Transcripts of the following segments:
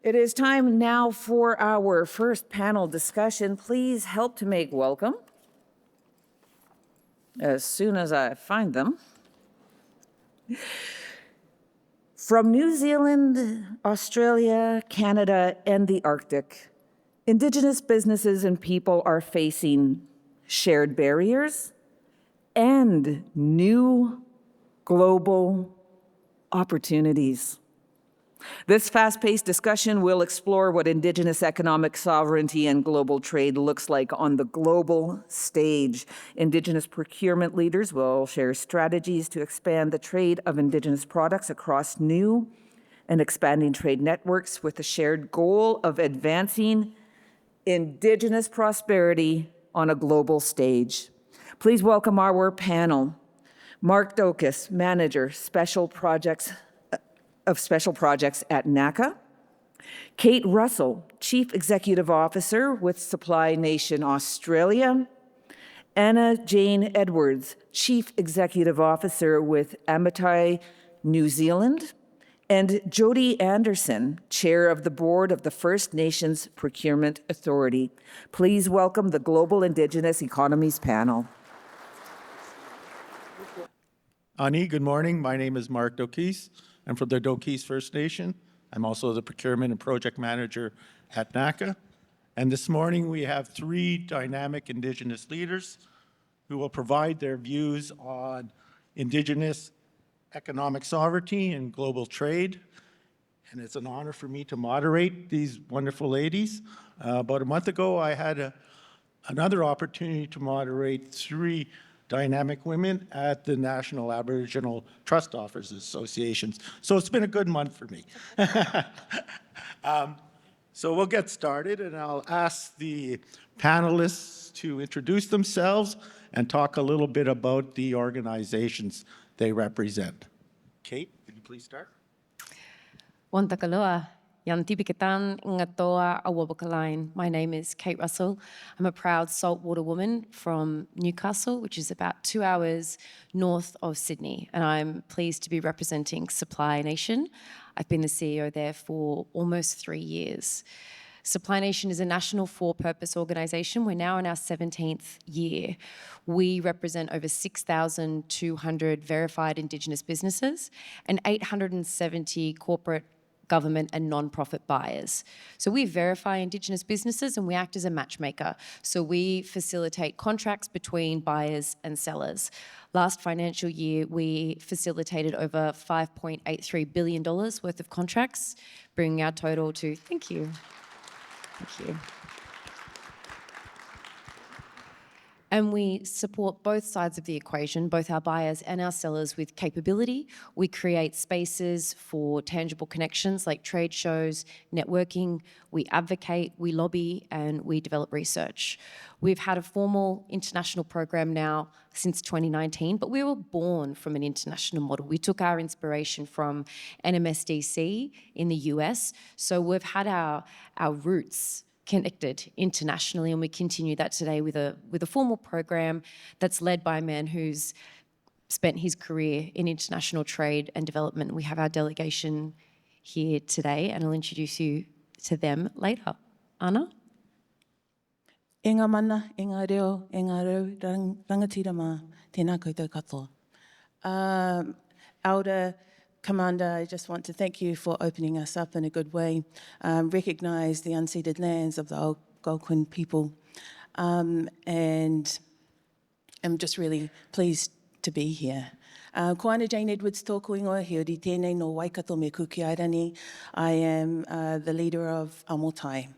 It is time now for our first panel discussion. Please help to make welcome, as soon as I find them. From New Zealand, Australia, Canada, and the Arctic, Indigenous businesses and people are facing shared barriers and new global opportunities. This fast-paced discussion will explore what Indigenous economic sovereignty and global trade looks like on the global stage. Indigenous procurement leaders will share strategies to expand the trade of Indigenous products across new and expanding trade networks with the shared goal of advancing Indigenous prosperity on a global stage. Please welcome our panel. Mark Dokis, Manager, Special Projects at NACCA. Kate Russell, Chief Executive Officer with Supply Nation Australia. Anna Jane Edwards, Chief Executive Officer with Amotai, New Zealand. And Jody Anderson, Chair of the Board of the First Nations Procurement Authority. Please welcome the Global Indigenous Economies panel. Ani, good morning. My name is Mark Dokis. I'm from the Dokis First Nation. I'm also the Procurement and Project Manager at NACCA. And this morning we have three dynamic Indigenous leaders who will provide their views on Indigenous economic sovereignty and global trade. And it's an honor for me to moderate these wonderful ladies. About a month ago, I had another opportunity to moderate three dynamic women at the National Aboriginal Trust Officers Associations. So it's been a good month for me. So we'll get started, and I'll ask the panelists to introduce themselves and talk a little bit about the organizations they represent. Kate, could you please start? Wantakaloa, Yantibiketan Ngatoa Awabakalain. My name is Kate Russell. I'm a proud saltwater woman from Newcastle, which is about 2 hours north of Sydney, and I'm pleased to be representing Supply Nation. I've been the CEO there for almost 3 years. Supply Nation is a national for-purpose organisation. We're now in our 17th year. We represent over 6,200 verified Indigenous businesses and 870 corporate, government and non-profit buyers. So we verify Indigenous businesses and we act as a matchmaker. So we facilitate contracts between buyers and sellers. Last financial year, we facilitated over $5.83 billion worth of contracts, bringing our total to, thank you. Thank you. And we support both sides of the equation, both our buyers and our sellers, with capability. We create spaces for tangible connections like trade shows, networking. We advocate, we lobby, and we develop research. We've had a formal international program now since 2019, but we were born from an international model. We took our inspiration from NMSDC in the US, so we've had our roots connected internationally, and we continue that today with a formal program that's led by a man who's spent his career in international trade and development. We have our delegation here today, and I'll introduce you to them later. Anna? Inga mana, inga reo, rangatira mā, tēnā koutou katoa. Elder Commander, I just want to thank you for opening us up in a good way, recognise the unceded lands of the Algonquin people, and I'm just really pleased to be here. Ko ana Jane Edwards tōku ingoa, he ori tēnei no Waikato me Kukiairani. I am the leader of Amotai.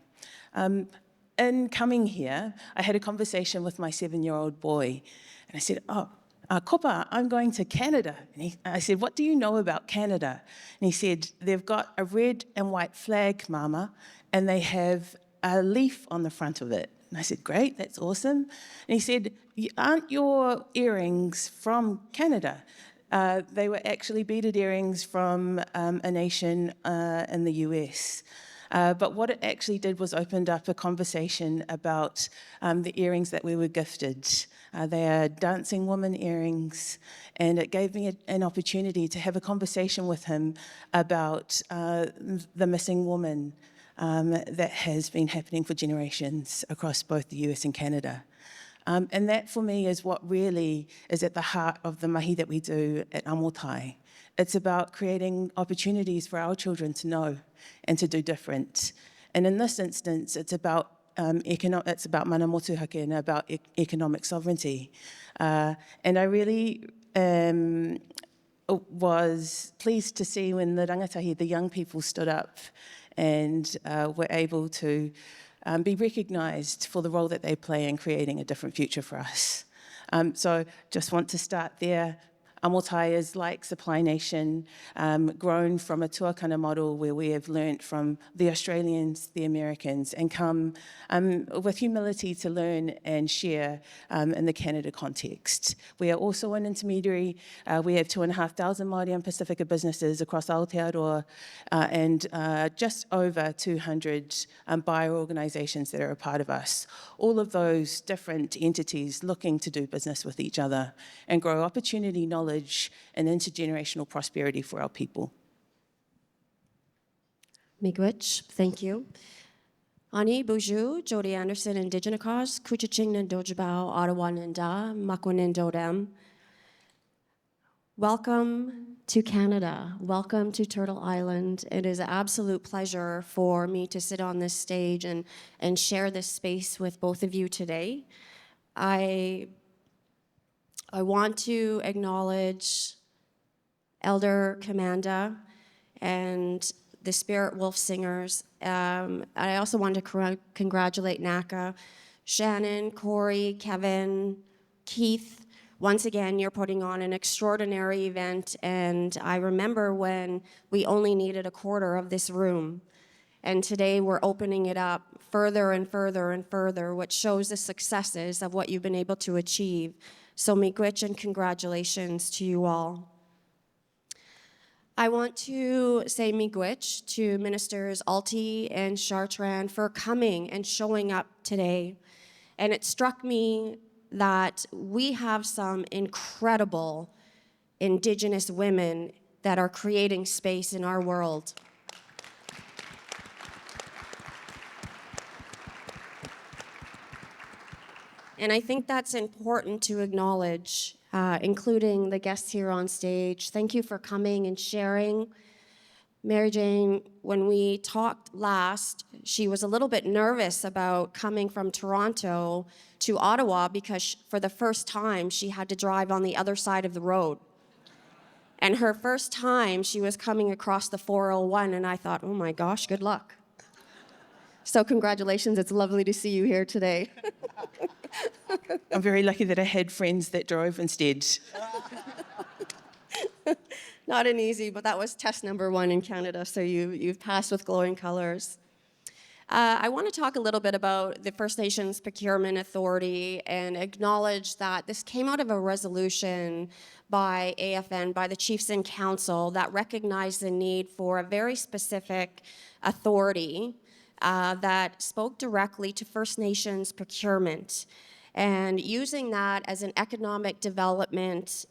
In coming here, I had a conversation with my 7-year-old boy, and I said, Kopa, I'm going to Canada. And I said, what do you know about Canada? And he said, they've got a red and white flag, Mama, and they have a leaf on the front of it. And I said, great, that's awesome. And he said, aren't your earrings from Canada? They were actually beaded earrings from a nation in the US. But what it actually did was opened up a conversation about the earrings that we were gifted. They are dancing woman earrings, and it gave me an opportunity to have a conversation with him about the missing woman that has been happening for generations across both the US and Canada. And that for me is what really is at the heart of the mahi that we do at Amotai. It's about creating opportunities for our children to know and to do different. And in this instance, it's about mana motuhake and about economic sovereignty. And I really was pleased to see when the rangatahi, the young people stood up and were able to be recognised for the role that they play in creating a different future for us. So just want to start there. Amotai is like Supply Nation, grown from a tuakana model where we have learnt from the Australians, the Americans, and come with humility to learn and share in the Canada context. We are also an intermediary. We have 2,500 Māori and Pacifica businesses across Aotearoa and just over 200 buyer organisations that are a part of us. All of those different entities looking to do business with each other and grow opportunity, knowledge, and intergenerational prosperity for our people. Miigwech, thank you. Ani, Buju, Jody Anderson, Indigenous-led, Kuchachingna Dojabao, Ottawa Nanda, Makwanin Dodem. Welcome to Canada. Welcome to Turtle Island. It is an absolute pleasure for me to sit on this stage and share this space with both of you today. I want to acknowledge Elder Commanda and the Spirit Wolf Singers. I also want to congratulate NACCA, Shannon, Corey, Kevin, Keith. Once again, you're putting on an extraordinary event, and I remember when we only needed a quarter of this room. And today we're opening it up further and further and further, which shows the successes of what you've been able to achieve. So miigwech and congratulations to you all. I want to say miigwech to Ministers Alti and Chartrand for coming and showing up today. And it struck me that we have some incredible Indigenous women that are creating space in our world. And I think that's important to acknowledge, including the guests here on stage. Thank you for coming and sharing. Mary Jane, when we talked last, she was a little bit nervous about coming from Toronto to Ottawa because for the first time, she had to drive on the other side of the road. And her first time, she was coming across the 401, and I thought, oh my gosh, good luck. So congratulations, it's lovely to see you here today. I'm very lucky that I had friends that drove instead. Not an easy, but that was test number 1 in Canada, so you've passed with glowing colors. I want to talk a little bit about the First Nations Procurement Authority and acknowledge that this came out of a resolution by AFN, by the Chiefs in Council, that recognized the need for a very specific authority that spoke directly to First Nations procurement and using that as an economic development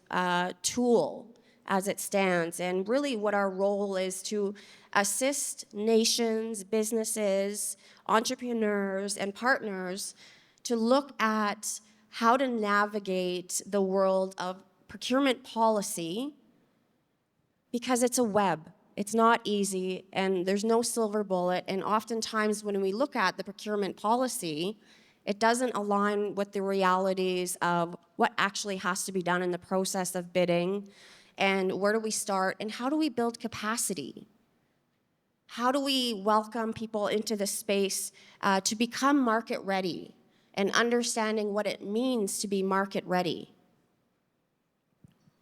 tool as it stands. And really what our role is to assist nations, businesses, entrepreneurs, and partners to look at how to navigate the world of procurement policy, because it's a web. It's not easy, and there's no silver bullet, and oftentimes when we look at the procurement policy, it doesn't align with the realities of what actually has to be done in the process of bidding, and where do we start, and how do we build capacity? How do we welcome people into the space to become market ready and understanding what it means to be market ready?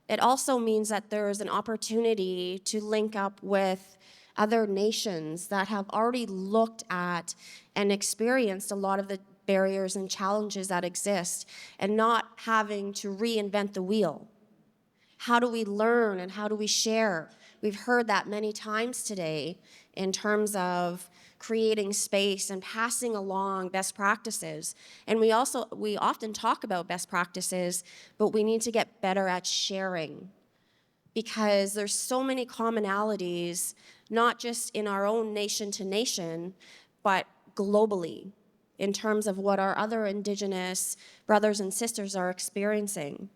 It also means that there is an opportunity to link up with other nations that have already looked at and experienced a lot of the barriers and challenges that exist and not having to reinvent the wheel. How do we learn and how do we share? We've heard that many times today in terms of creating space and passing along best practices. And we often talk about best practices, but we need to get better at sharing. because there's so many commonalities, not just in our own nation to nation, but globally, in terms of what our other Indigenous brothers and sisters are experiencing.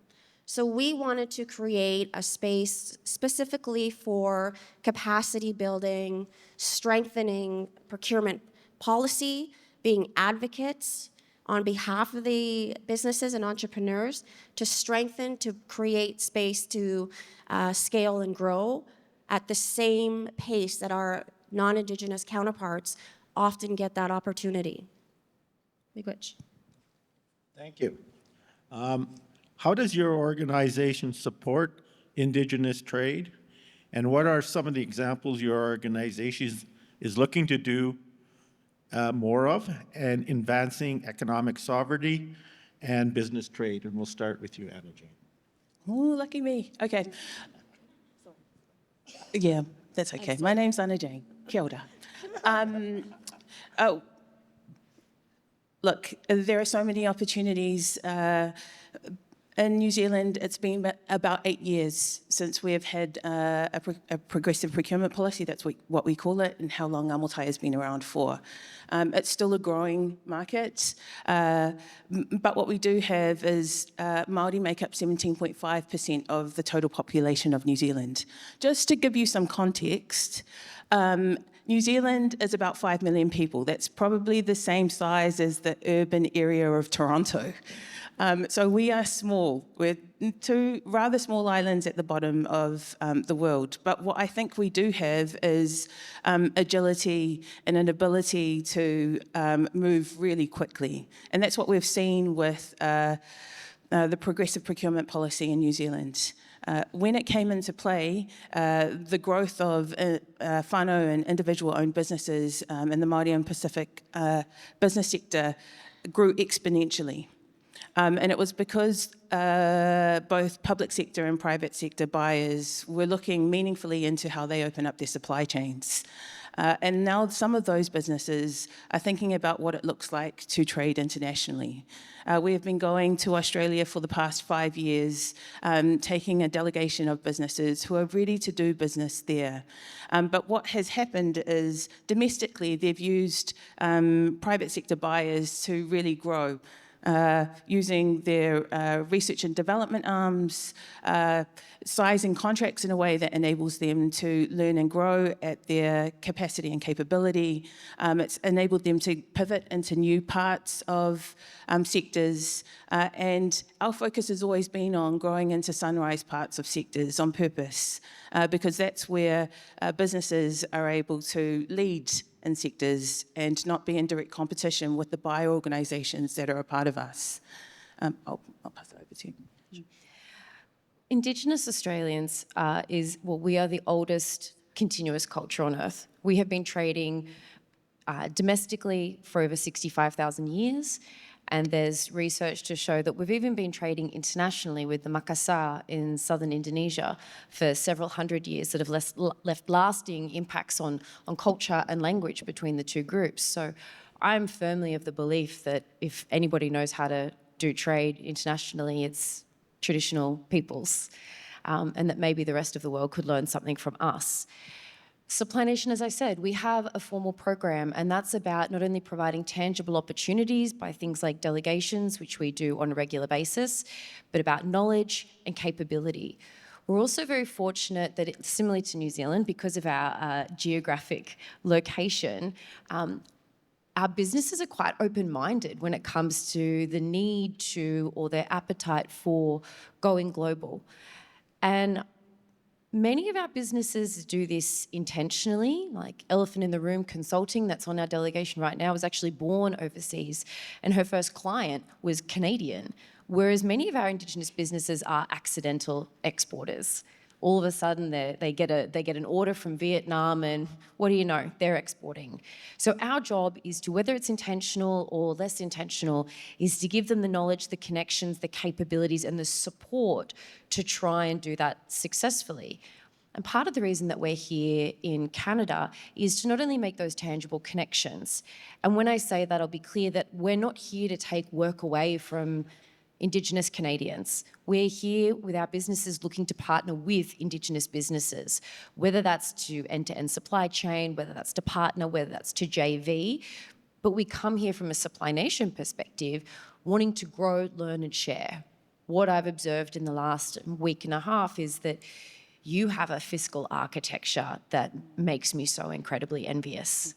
So we wanted to create a space specifically for capacity building, strengthening procurement policy, being advocates on behalf of the businesses and entrepreneurs to strengthen, to create space to scale and grow at the same pace that our non-Indigenous counterparts often get that opportunity. Miigwech. Thank you. How does your organization support Indigenous trade? And what are some of the examples your organization is looking to do more of and advancing economic sovereignty and business trade? And we'll start with you, Anna Jane. Ooh, lucky me. Okay. Yeah, that's okay. My name's Anna Jane. Kia ora. Look, there are so many opportunities. In New Zealand, it's been about 8 years since we have had a progressive procurement policy. That's what we call it, and how long Amotai has been around for. It's still a growing market, but what we do have is Māori make up 17.5% of the total population of New Zealand. Just to give you some context, New Zealand is about 5 million people. That's probably the same size as the urban area of Toronto. So we are small. We're two rather small islands at the bottom of the world. But what I think we do have is agility and an ability to move really quickly. And that's what we've seen with the progressive procurement policy in New Zealand. When it came into play, the growth of whānau and individual-owned businesses in the Māori and Pacific business sector grew exponentially. And it was because both public sector and private sector buyers were looking meaningfully into how they open up their supply chains. And now some of those businesses are thinking about what it looks like to trade internationally. We have been going to Australia for the past 5 years, taking a delegation of businesses who are ready to do business there. But what has happened is domestically, they've used private sector buyers to really grow. Using their research and development arms, sizing contracts in a way that enables them to learn and grow at their capacity and capability. It's enabled them to pivot into new parts of sectors, and our focus has always been on growing into sunrise parts of sectors on purpose, because that's where businesses are able to lead in sectors and not be in direct competition with the buyer organisations that are a part of us. I'll pass it over to you. Indigenous Australians we are the oldest continuous culture on earth. We have been trading domestically for over 65,000 years, and there's research to show that we've even been trading internationally with the Makassar in southern Indonesia for several hundred years that have left lasting impacts on culture and language between the two groups. So I'm firmly of the belief that if anybody knows how to do trade internationally, it's traditional peoples, and that maybe the rest of the world could learn something from us. Supply Nation, as I said, we have a formal program, and that's about not only providing tangible opportunities by things like delegations, which we do on a regular basis, but about knowledge and capability. We're also very fortunate that, similarly to New Zealand, because of our geographic location, our businesses are quite open-minded when it comes to the need to, or their appetite for, going global. And many of our businesses do this intentionally, like Elephant in the Room Consulting, that's on our delegation right now, was actually born overseas, and her first client was Canadian, whereas many of our Indigenous businesses are accidental exporters. All of a sudden, they get an order from Vietnam, and what do you know? They're exporting. So our job is to, whether it's intentional or less intentional, is to give them the knowledge, the connections, the capabilities, and the support to try and do that successfully. And part of the reason that we're here in Canada is to not only make those tangible connections, and when I say that, I'll be clear that we're not here to take work away from Indigenous Canadians. We're here with our businesses looking to partner with Indigenous businesses, whether that's to end-to-end supply chain, whether that's to partner, whether that's to JV. But we come here from a Supply Nation perspective, wanting to grow, learn and share. What I've observed in the last week and a half is that you have a fiscal architecture that makes me so incredibly envious.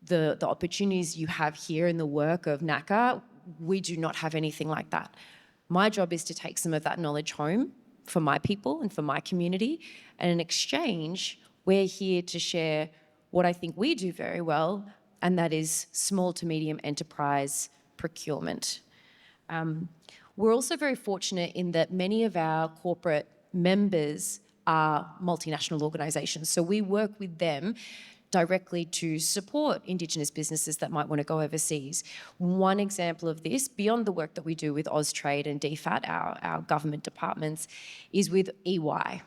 The opportunities you have here in the work of NACCA, we do not have anything like that. My job is to take some of that knowledge home for my people and for my community, and in exchange, we're here to share what I think we do very well, and that is small to medium enterprise procurement. We're also very fortunate in that many of our corporate members are multinational organisations, so we work with them directly to support Indigenous businesses that might want to go overseas. One example of this, beyond the work that we do with Austrade and DFAT, our government departments, is with EY.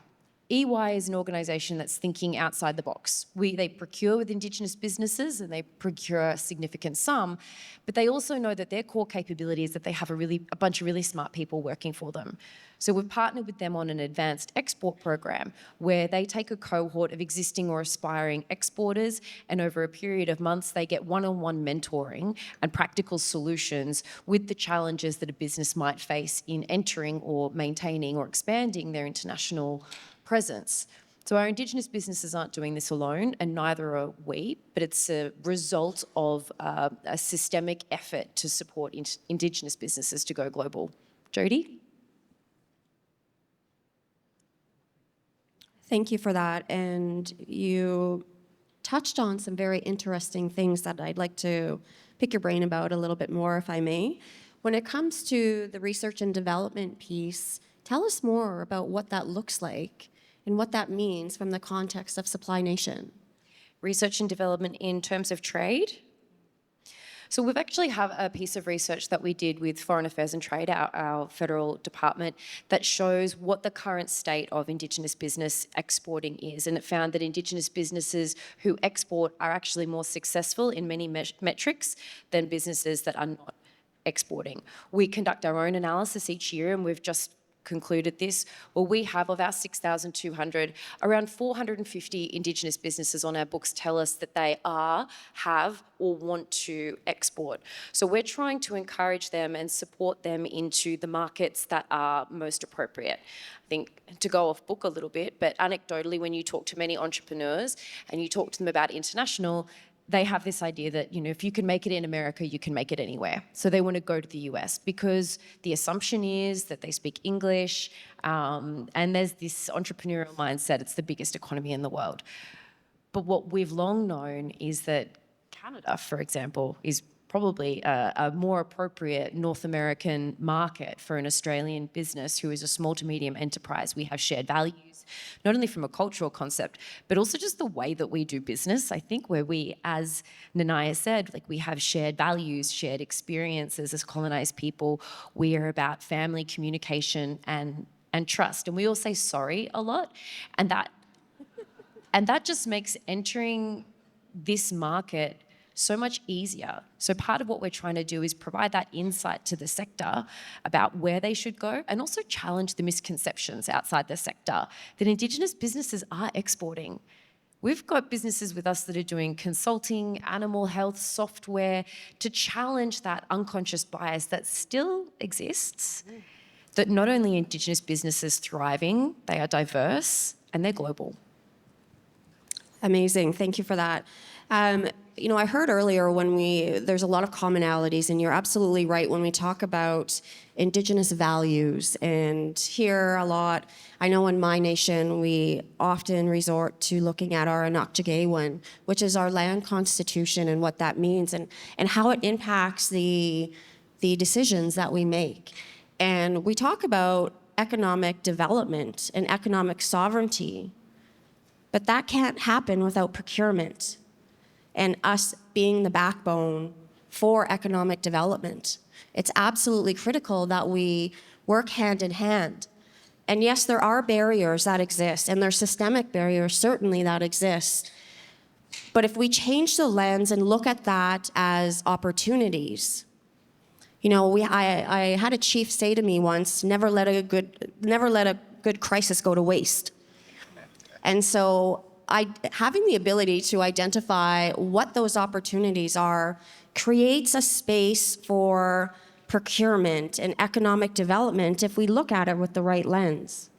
EY is an organisation that's thinking outside the box. They procure with Indigenous businesses and they procure a significant sum, but they also know that their core capability is that they have a bunch of really smart people working for them. So we've partnered with them on an advanced export program where they take a cohort of existing or aspiring exporters, and over a period of months they get one-on-one mentoring and practical solutions with the challenges that a business might face in entering or maintaining or expanding their international presence. So our Indigenous businesses aren't doing this alone, and neither are we, but it's a result of a systemic effort to support Indigenous businesses to go global. Jody? Thank you for that. And you touched on some very interesting things that I'd like to pick your brain about a little bit more, if I may. When it comes to the research and development piece, tell us more about what that looks like and what that means from the context of Supply Nation. Research and development in terms of trade? So we've actually have a piece of research that we did with Foreign Affairs and Trade, our federal department, that shows what the current state of Indigenous business exporting is. And it found that Indigenous businesses who export are actually more successful in many metrics than businesses that are not exporting. We conduct our own analysis each year, and we've just concluded this. Well, we have, of our 6,200, around 450 Indigenous businesses on our books tell us that they have or want to export. So we're trying to encourage them and support them into the markets that are most appropriate. I think, to go off book a little bit, but anecdotally, when you talk to many entrepreneurs and you talk to them about international, they have this idea that, if you can make it in America, you can make it anywhere. So they want to go to the US because the assumption is that they speak English, and there's this entrepreneurial mindset, it's the biggest economy in the world. But what we've long known is that Canada, for example, is probably a more appropriate North American market for an Australian business who is a small to medium enterprise. We have shared values, not only from a cultural concept, but also just the way that we do business. I think where we, as Nanaya said, we have shared values, shared experiences as colonized people. We are about family, communication, and trust. And we all say sorry a lot. And that just makes entering this market so much easier. So part of what we're trying to do is provide that insight to the sector about where they should go, and also challenge the misconceptions outside the sector that Indigenous businesses are exporting. We've got businesses with us that are doing consulting, animal health, software, to challenge that unconscious bias that still exists, that not only Indigenous businesses thriving, they are diverse and they're global. Amazing, thank you for that. I heard earlier there's a lot of commonalities, and you're absolutely right when we talk about Indigenous values. And here a lot, I know in my nation, we often resort to looking at our Anakjagewin, which is our land constitution, and what that means, and how it impacts the decisions that we make. And we talk about economic development and economic sovereignty, but that can't happen without procurement and us being the backbone for economic development. It's absolutely critical that we work hand in hand. And yes, there are barriers that exist, and there's systemic barriers certainly that exist. But if we change the lens and look at that as opportunities, You know, I had a chief say to me once, never let a good crisis go to waste. And so having the ability to identify what those opportunities are creates a space for procurement and economic development if we look at it with the right lens.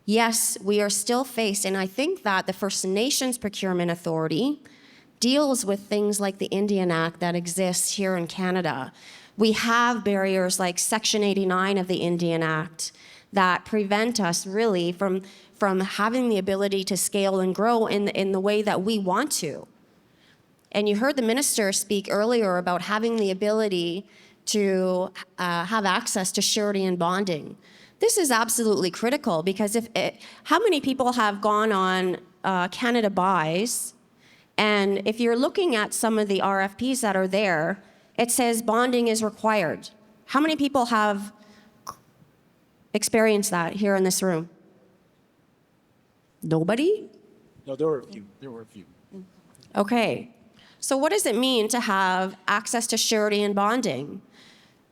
Yes, we are still faced, and I think that the First Nations Procurement Authority deals with things like the Indian Act that exists here in Canada. We have barriers like Section 89 of the Indian Act that prevent us really from having the ability to scale and grow in the way that we want to. And you heard the minister speak earlier about having the ability to have access to surety and bonding. This is absolutely critical because how many people have gone on Canada Buys, and if you're looking at some of the RFPs that are there, it says bonding is required. How many people have experienced that here in this room? Nobody? No, there were a few. Okay. So what does it mean to have access to surety and bonding?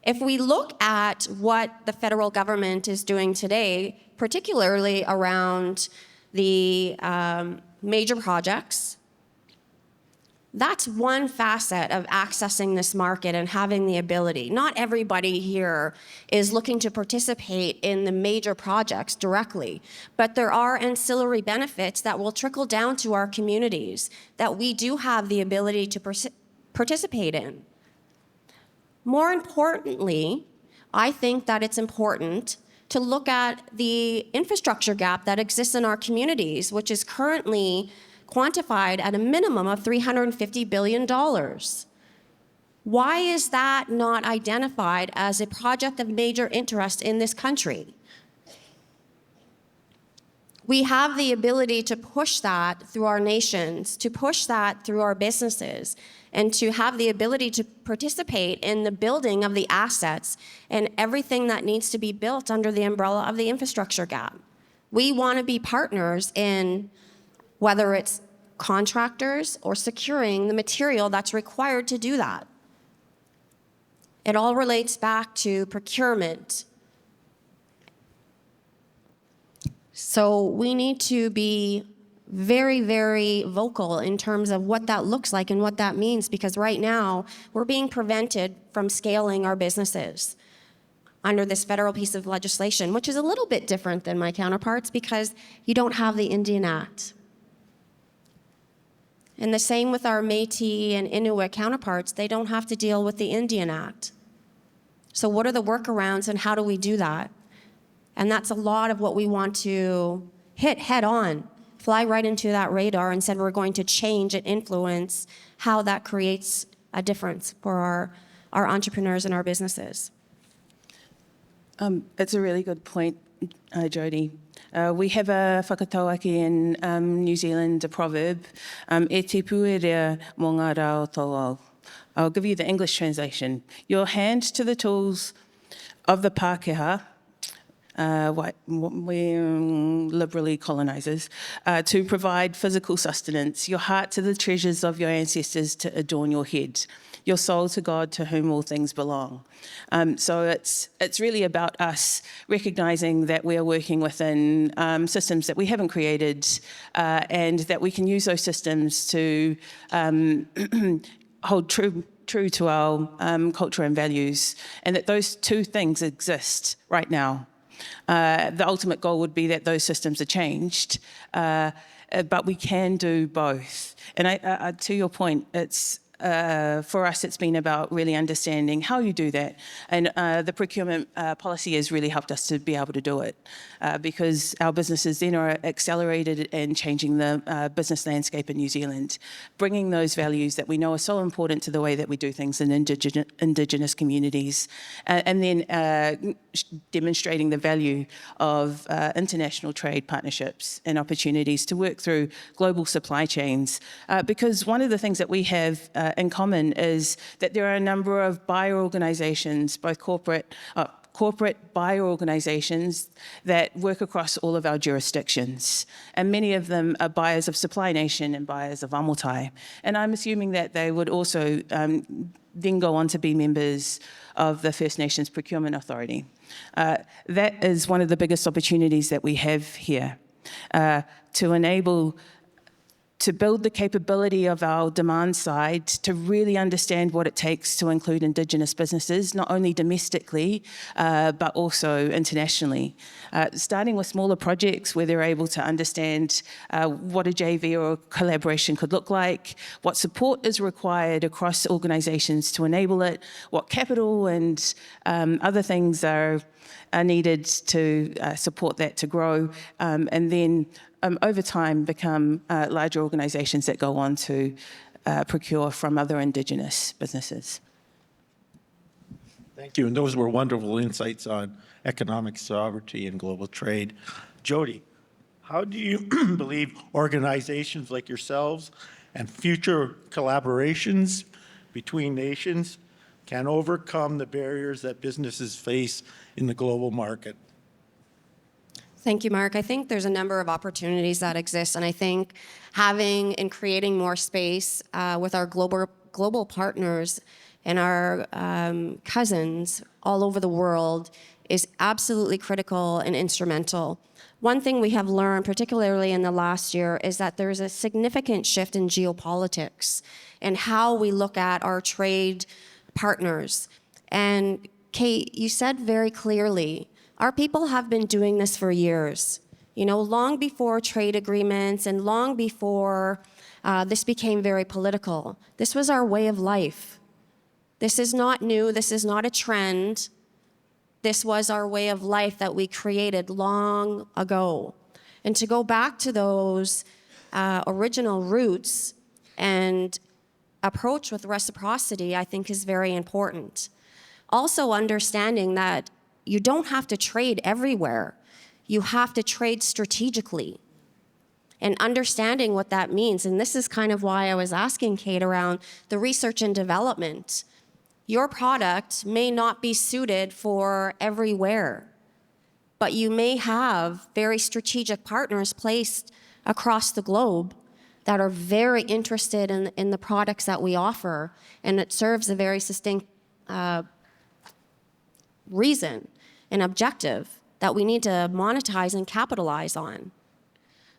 If we look at what the federal government is doing today, particularly around the major projects, that's one facet of accessing this market and having the ability. Not everybody here is looking to participate in the major projects directly, but there are ancillary benefits that will trickle down to our communities that we do have the ability to participate in. More importantly, I think that it's important to look at the infrastructure gap that exists in our communities, which is currently quantified at a minimum of $350 billion. Why is that not identified as a project of major interest in this country? We have the ability to push that through our nations, to push that through our businesses, and to have the ability to participate in the building of the assets and everything that needs to be built under the umbrella of the infrastructure gap. We want to be partners in whether it's contractors or securing the material that's required to do that. It all relates back to procurement. So we need to be very, very vocal in terms of what that looks like and what that means, because right now we're being prevented from scaling our businesses under this federal piece of legislation, which is a little bit different than my counterparts because you don't have the Indian Act. And the same with our Métis and Inuit counterparts, they don't have to deal with the Indian Act. So what are the workarounds and how do we do that? And that's a lot of what we want to hit head on, fly right into that radar and said we're going to change and influence how that creates a difference for our entrepreneurs and our businesses. It's a really good point, Jody. We have a whakatauaki in New Zealand, a proverb, e te puerea mō ngā rao tauau. I'll give you the English translation. Your hand to the tools of the Pākehā, liberally colonisers, to provide physical sustenance, your heart to the treasures of your ancestors to adorn your head, your soul to God to whom all things belong. So it's really about us recognising that we are working within systems that we haven't created and that we can use those systems to hold true to our culture and values, and that those two things exist right now. The ultimate goal would be that those systems are changed, but we can do both. And to your point, it's for us, it's been about really understanding how you do that. And the procurement policy has really helped us to be able to do it because our businesses then are accelerated and changing the business landscape in New Zealand, bringing those values that we know are so important to the way that we do things in Indigenous communities, and then demonstrating the value of international trade partnerships and opportunities to work through global supply chains. Because one of the things that we have in common is that there are a number of buyer organisations, both corporate, corporate buyer organisations that work across all of our jurisdictions. And many of them are buyers of Supply Nation and buyers of Amotai. And I'm assuming that they would also then go on to be members of the First Nations Procurement Authority. That is one of the biggest opportunities that we have here, to enable to build the capability of our demand side to really understand what it takes to include Indigenous businesses, not only domestically, but also internationally. Starting with smaller projects where they're able to understand what a JV or a collaboration could look like, what support is required across organisations to enable it, what capital and other things are needed to support that to grow, and then over time become larger organisations that go on to procure from other Indigenous businesses. Thank you, and those were wonderful insights on economic sovereignty and global trade. Jody, how do you believe organizations like yourselves and future collaborations between nations can overcome the barriers that businesses face in the global market? Thank you, Mark. I think there's a number of opportunities that exist, and I think having and creating more space with our global partners and our cousins all over the world is absolutely critical and instrumental. One thing we have learned, particularly in the last year, is that there's a significant shift in geopolitics and how we look at our trade partners. And Kate, you said very clearly, our people have been doing this for years. You know, long before trade agreements and long before this became very political. This was our way of life. This is not new. This is not a trend. This was our way of life that we created long ago. And to go back to those original roots and approach with reciprocity, I think is very important. Also understanding that you don't have to trade everywhere. You have to trade strategically. And understanding what that means, and this is kind of why I was asking Kate around the research and development. Your product may not be suited for everywhere, but you may have very strategic partners placed across the globe that are very interested in the products that we offer, and it serves a very succinct reason and objective that we need to monetize and capitalize on.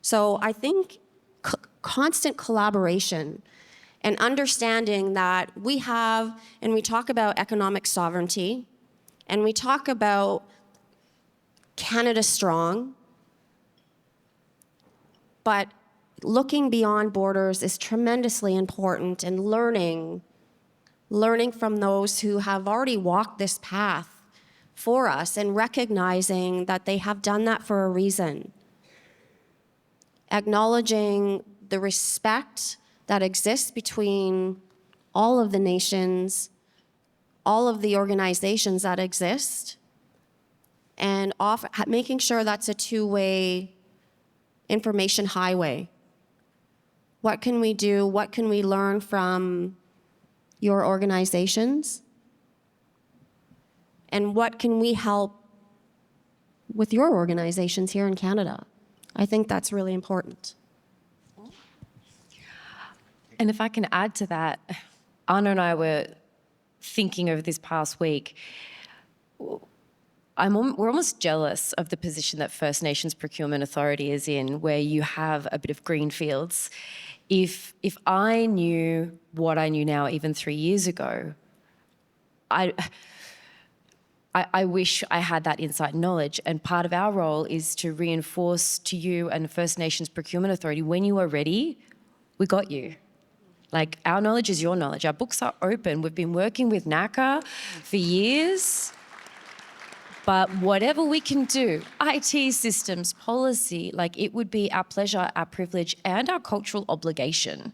So I think constant collaboration and understanding that we have, and we talk about economic sovereignty, and we talk about Canada strong, but looking beyond borders is tremendously important, and learning from those who have already walked this path for us and recognizing that they have done that for a reason. Acknowledging the respect that exists between all of the nations, all of the organizations that exist, and making sure that's a two-way information highway. What can we do? What can we learn from your organizations? And what can we help with your organizations here in Canada? I think that's really important. And if I can add to that, Anna and I were thinking over this past week, we're almost jealous of the position that First Nations Procurement Authority is in, where you have a bit of green fields. If I knew what I knew now, even 3 years ago, I wish I had that insight and knowledge. And part of our role is to reinforce to you and First Nations Procurement Authority, when you are ready, we got you. Like, our knowledge is your knowledge. Our books are open. We've been working with NACCA for years. But whatever we can do, IT systems, policy, like, it would be our pleasure, our privilege, and our cultural obligation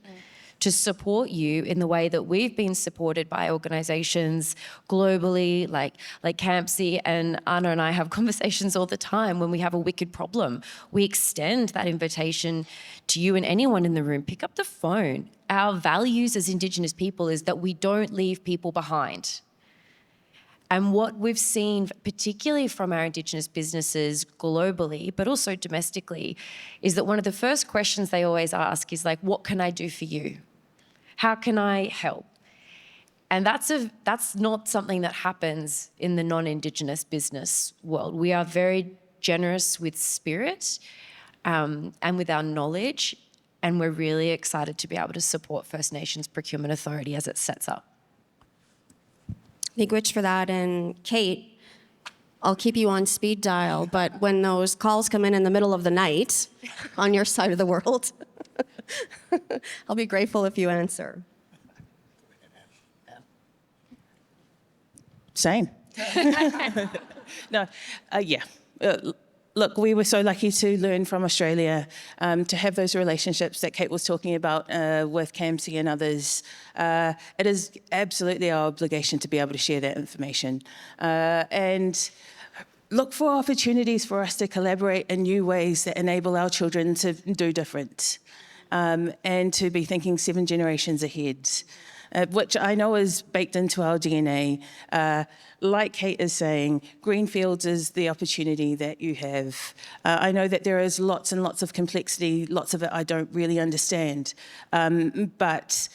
to support you in the way that we've been supported by organisations globally, like Campsie, and Anna and I have conversations all the time when we have a wicked problem. We extend that invitation to you and anyone in the room. Pick up the phone. Our values as Indigenous people is that we don't leave people behind. And what we've seen, particularly from our Indigenous businesses globally, but also domestically, is that one of the first questions they always ask is like, what can I do for you? How can I help? And that's not something that happens in the non-Indigenous business world. We are very generous with spirit and with our knowledge, and we're really excited to be able to support First Nations Procurement Authority as it sets up. Big witch for that. And Kate, I'll keep you on speed dial, but when those calls come in the middle of the night on your side of the world, I'll be grateful if you answer. Same. No, yeah. Look, we were so lucky to learn from Australia, to have those relationships that Kate was talking about with CAMC and others. It is absolutely our obligation to be able to share that information and look for opportunities for us to collaborate in new ways that enable our children to do different and to be thinking 7 generations ahead. Which I know is baked into our DNA. Like Kate is saying, Greenfields is the opportunity that you have. I know that there is lots and lots of complexity, lots of it I don't really understand. But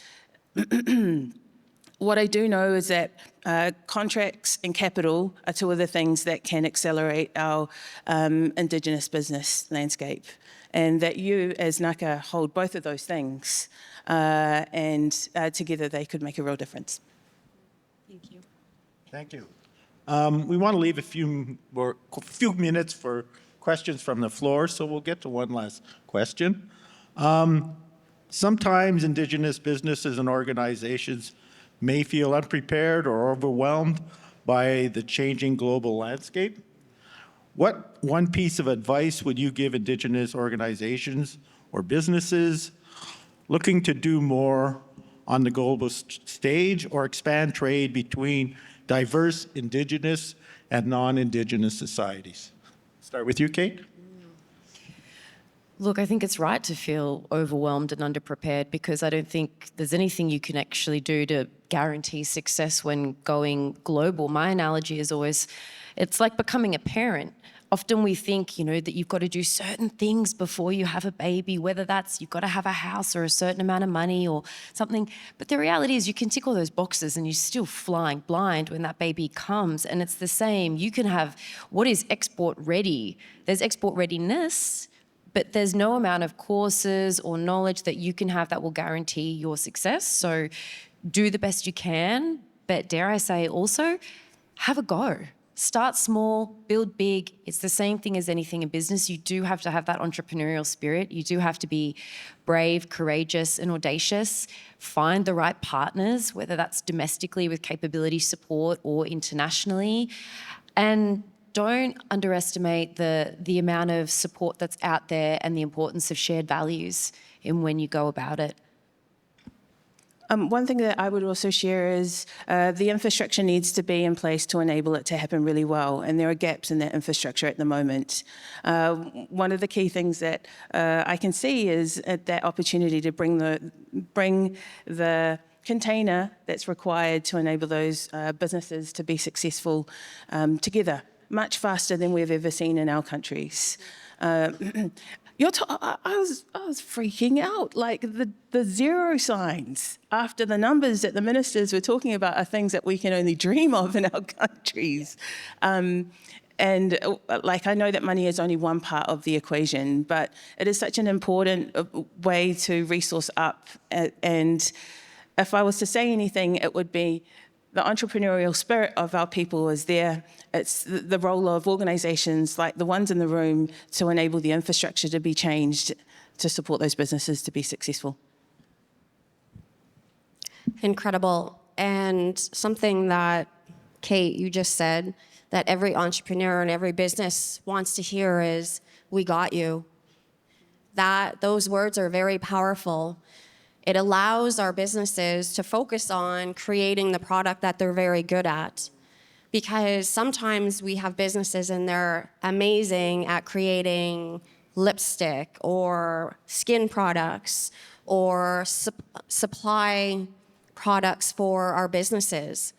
what I do know is that contracts and capital are 2 of the things that can accelerate our Indigenous business landscape. And that you, as NACCA, hold both of those things. And together they could make a real difference. Thank you. Thank you. We want to leave a few minutes for questions from the floor, so we'll get to one last question. Sometimes Indigenous businesses and organizations may feel unprepared or overwhelmed by the changing global landscape. What one piece of advice would you give Indigenous organizations or businesses looking to do more on the global stage or expand trade between diverse Indigenous and non-Indigenous societies? Start with you, Kate. Look, I think it's right to feel overwhelmed and underprepared because I don't think there's anything you can actually do to guarantee success when going global. My analogy is always, it's like becoming a parent. Often we think, that you've got to do certain things before you have a baby, whether that's you've got to have a house or a certain amount of money or something. But the reality is you can tick all those boxes and you're still flying blind when that baby comes. And it's the same. You can have what is export ready. There's export readiness, but there's no amount of courses or knowledge that you can have that will guarantee your success. So do the best you can, but dare I say also, have a go. Start small, build big. It's the same thing as anything in business. You do have to have that entrepreneurial spirit. You do have to be brave, courageous, and audacious. Find the right partners, whether that's domestically with capability support or internationally. And don't underestimate the amount of support that's out there and the importance of shared values in when you go about it. One thing that I would also share is the infrastructure needs to be in place to enable it to happen really well, and there are gaps in that infrastructure at the moment. One of the key things that I can see is that opportunity to bring the container that's required to enable those businesses to be successful together much faster than we've ever seen in our countries. I was freaking out. Like the 0 signs after the numbers that the ministers were talking about are things that we can only dream of in our countries. And I know that money is only one part of the equation, but it is such an important way to resource up. And if I was to say anything, it would be the entrepreneurial spirit of our people is there. It's the role of organisations like the ones in the room to enable the infrastructure to be changed to support those businesses to be successful. Incredible. And something that, Kate, you just said, that every entrepreneur and every business wants to hear is, we got you. Those words are very powerful. It allows our businesses to focus on creating the product that they're very good at. Because sometimes we have businesses and they're amazing at creating lipstick or skin products or supply products for our businesses.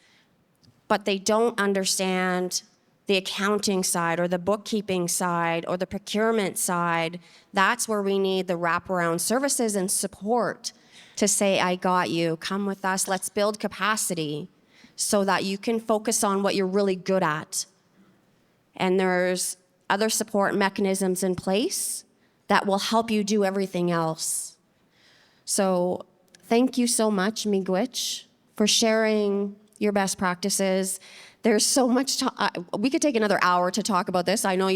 but they don't understand the accounting side or the bookkeeping side or the procurement side. That's where we need the wraparound services and support to say, I got you, come with us, let's build capacity so that you can focus on what you're really good at. And there's other support mechanisms in place that will help you do everything else. So thank you so much, Miigwech, for sharing your best practices. There's so much, we could take another hour to talk about this. I know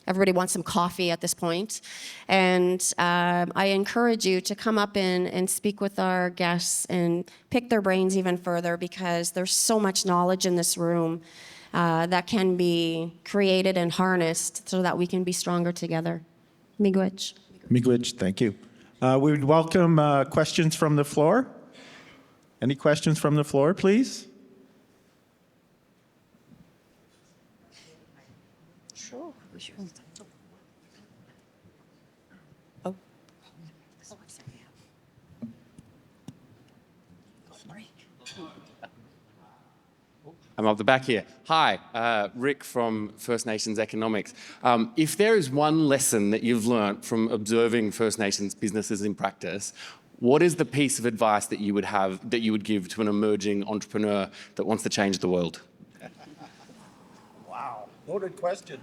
everybody wants some coffee at this point. And I encourage you to come up and speak with our guests and pick their brains even further, because there's so much knowledge in this room that can be created and harnessed so that we can be stronger together. Miigwech. Miigwech, thank you. We would welcome questions from the floor. Any questions from the floor, please? Sure. Oh. I'm up the back here. Hi, Rick from First Nations Economics. If there is one lesson that you've learnt from observing First Nations businesses in practice, what is the piece of advice that you would give to an emerging entrepreneur that wants to change the world? Wow, loaded question.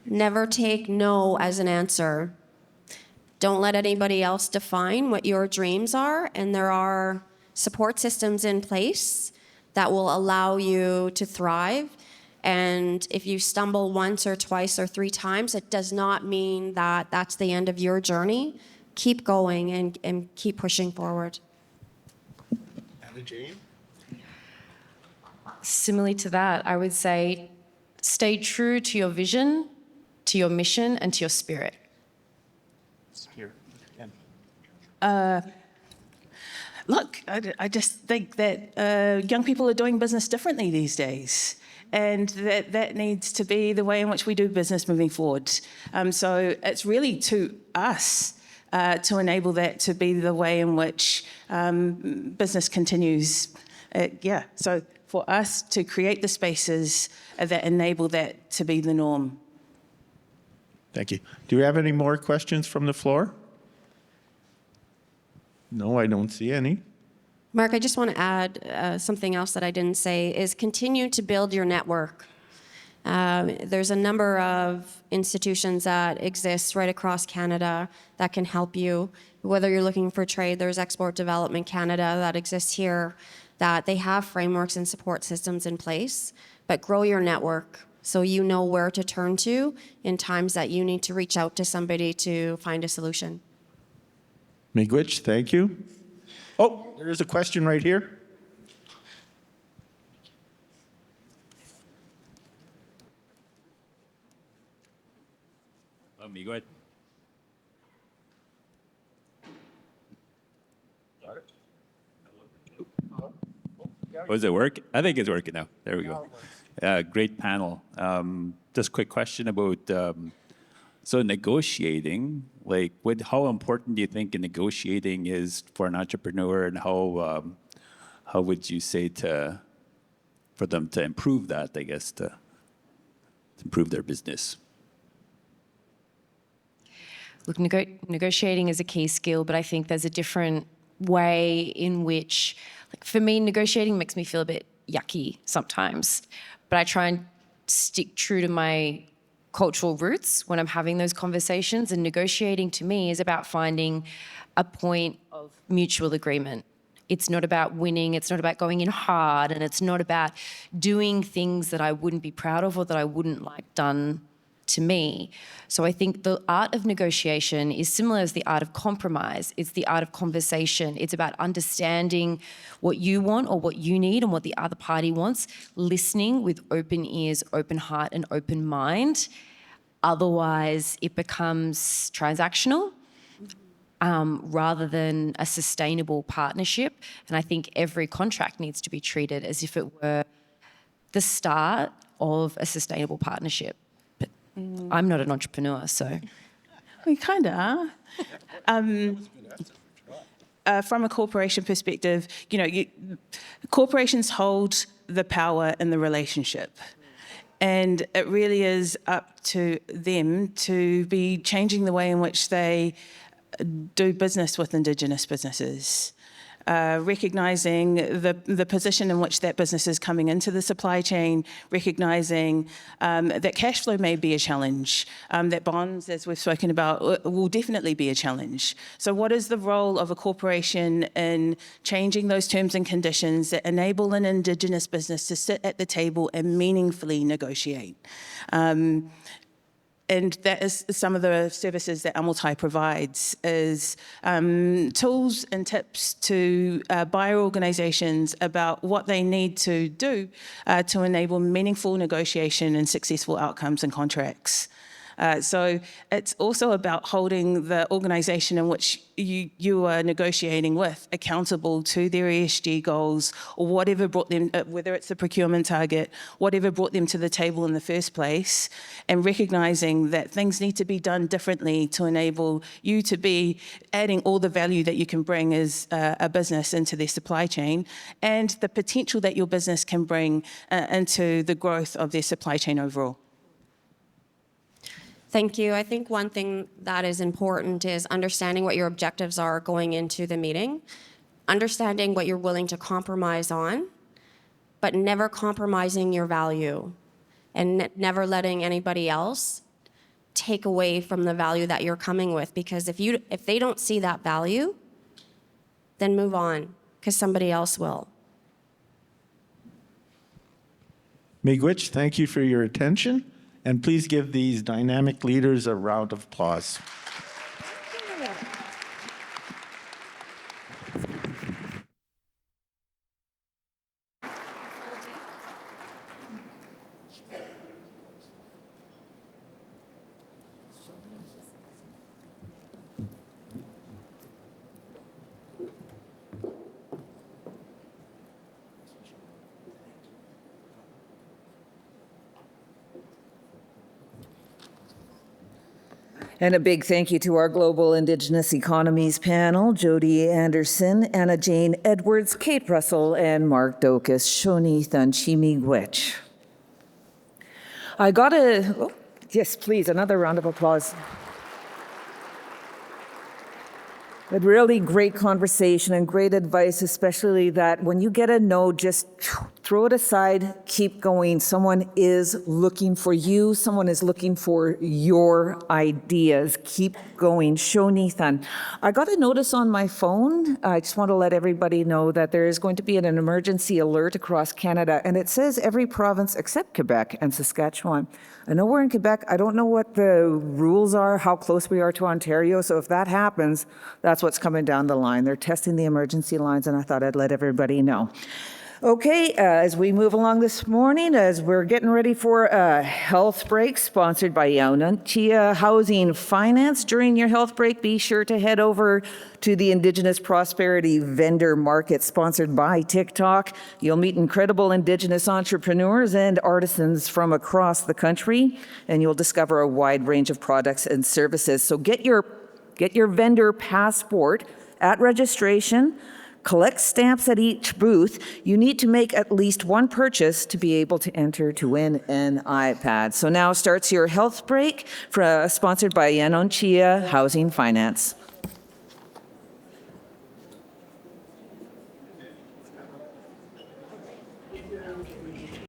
Never take no as an answer. Don't let anybody else define what your dreams are, and there are support systems in place that will allow you to thrive. And if you stumble once or twice or 3 times, it does not mean that that's the end of your journey. Keep going and keep pushing forward. Anna Jane? Similarly to that, I would say stay true to your vision, to your mission, and to your spirit. Here. Look, I just think that young people are doing business differently these days, and that needs to be the way in which we do business moving forward. So it's really to us to enable that to be the way in which business continues. So for us to create the spaces that enable that to be the norm. Thank you. Do we have any more questions from the floor? No, I don't see any. Mark, I just want to add something else that I didn't say, is continue to build your network. There's a number of institutions that exist right across Canada that can help you. Whether you're looking for trade, there's Export Development Canada that exists here, that they have frameworks and support systems in place, but grow your network so you know where to turn to in times that you need to reach out to somebody to find a solution. Miigwech, thank you. Oh, there is a question right here. Miigwech. Does it work? I think it's working now. There we go. Great panel. Just quick question about so negotiating. Like, how important do you think negotiating is for an entrepreneur, and how would you say for them to improve that? I guess to improve their business. Look, negotiating is a key skill, but I think there's a different way in which, like, for me, negotiating makes me feel a bit yucky sometimes, but I try and stick true to my cultural roots when I'm having those conversations. And negotiating to me is about finding a point of mutual agreement. It's not about winning, it's not about going in hard, and it's not about doing things that I wouldn't be proud of or that I wouldn't like done to me. So I think the art of negotiation is similar as the art of compromise. It's the art of conversation. It's about understanding what you want or what you need and what the other party wants, listening with open ears, open heart, and open mind. Otherwise, it becomes transactional rather than a sustainable partnership. And I think every contract needs to be treated as if it were the start of a sustainable partnership. I'm not an entrepreneur, so. We kind of are. from a corporation perspective, corporations hold the power in the relationship. And it really is up to them to be changing the way in which they do business with Indigenous businesses. Recognising the position in which that business is coming into the supply chain, recognising that cash flow may be a challenge, that bonds, as we've spoken about, will definitely be a challenge. So what is the role of a corporation in changing those terms and conditions that enable an Indigenous business to sit at the table and meaningfully negotiate? And that is some of the services that Amotai provides, is tools and tips to buyer organisations about what they need to do to enable meaningful negotiation and successful outcomes and contracts. So it's also about holding the organisation in which you are negotiating with accountable to their ESG goals, or whatever brought them, whether it's a procurement target, whatever brought them to the table in the first place, and recognising that things need to be done differently to enable you to be adding all the value that you can bring as a business into their supply chain, and the potential that your business can bring into the growth of their supply chain overall. Thank you. I think one thing that is important is understanding what your objectives are going into the meeting, understanding what you're willing to compromise on, but never compromising your value, and never letting anybody else take away from the value that you're coming with. Because if they don't see that value, then move on, because somebody else will. Miigwech, thank you for your attention. And please give these dynamic leaders a round of applause. And a big thank you to our Global Indigenous Economies panel, Jody Anderson, Anna Jane Edwards, Kate Russell, and Mark Dokis. Shonithan Chimigwech. Yes, please, another round of applause. A really great conversation and great advice, especially that when you get a no, just throw it aside, keep going. Someone is looking for you. Someone is looking for your ideas. Keep going. Shonithan. I got a notice on my phone. I just want to let everybody know that there is going to be an emergency alert across Canada, and it says every province except Quebec and Saskatchewan. I know we're in Quebec. I don't know what the rules are, how close we are to Ontario, so if that happens, that's what's coming down the line. They're testing the emergency lines, and I thought I'd let everybody know. Okay, as we move along this morning, as we're getting ready for a health break sponsored by Amotai Housing Finance. During your health break, be sure to head over to the Indigenous Prosperity Vendor Market sponsored by TikTok. You'll meet incredible Indigenous entrepreneurs and artisans from across the country, and you'll discover a wide range of products and services. So get your vendor passport at registration. Collect stamps at each booth. You need to make at least one purchase to be able to enter to win an iPad. So now starts your health break, sponsored by Amotai Housing Finance.